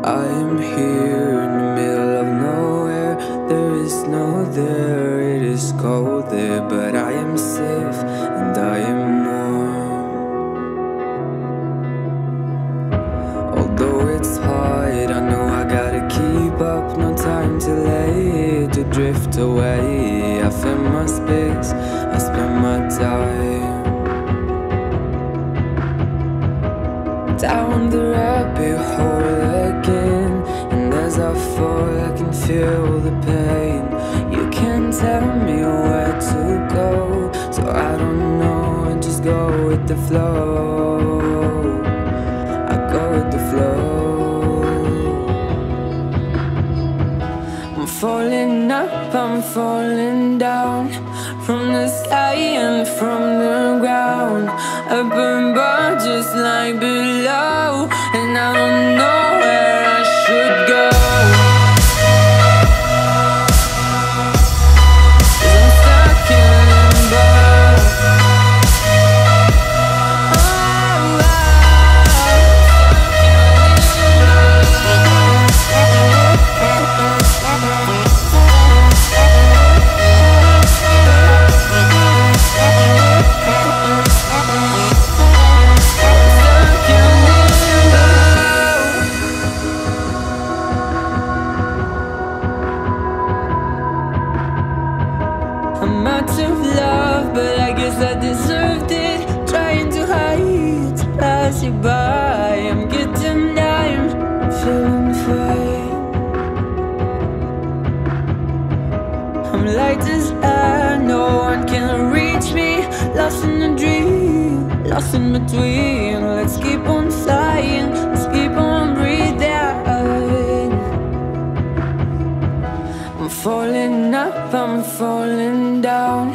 I am here in the middle of nowhere. There is no there, it is cold there, but I am safe and I am warm. Although it's hard, I know I gotta keep up. No time to lay, to drift away. I fill my space, I spend my time down the rabbit hole again. And as I fall, I can feel the pain. You can't tell me where to go, so I don't know, and just go with the flow. I go with the flow. I'm falling up, I'm falling down, from the sky and from the ground. Up above just like below, and I don't know where I should go. 'Cause I'm stuck in limbo. I'm out of love, but I guess I deserved it. Trying to hide, to pass you by. I'm getting down, feeling fine. I'm light as air, no one can reach me. Lost in a dream, lost in between. Let's keep on flying, let's keep on breathing. I'm falling up, I'm falling down,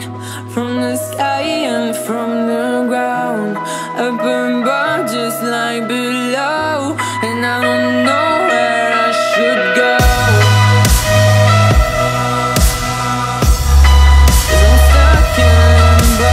from the sky and from the ground. Up above just like below, and I don't know where I should go. 'Cause I'm stuck in limbo.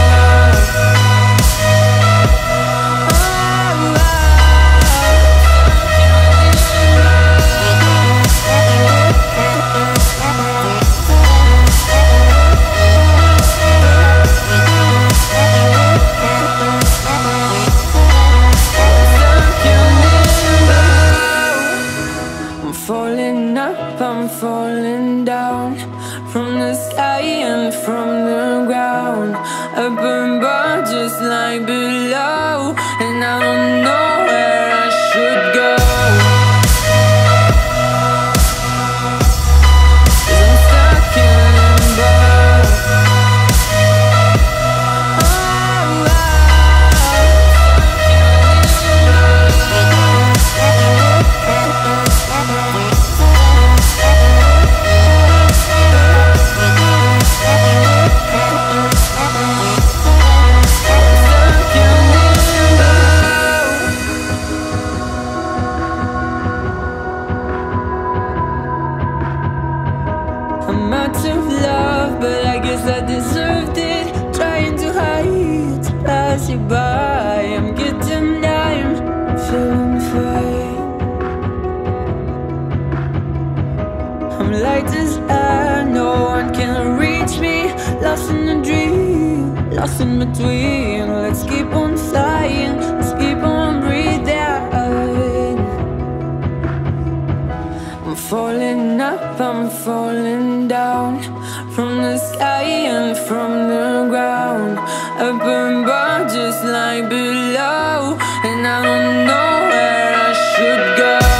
Falling up, I'm falling down, from the sky and from the ground. Up above just like below, and I don't know where I should go. 'Cause I'm stuck in limbo. I'm out of love, but I guess I deserved it. Trying to hide, to pass you by. I'm getting down, feeling fine. I'm light as air, no one can reach me. Lost in a dream, lost in between. Let's keep on flying, let's keep on breathing. I'm falling up, I'm falling down, from the sky and from the ground. Up above just like below, and I don't know where I should go.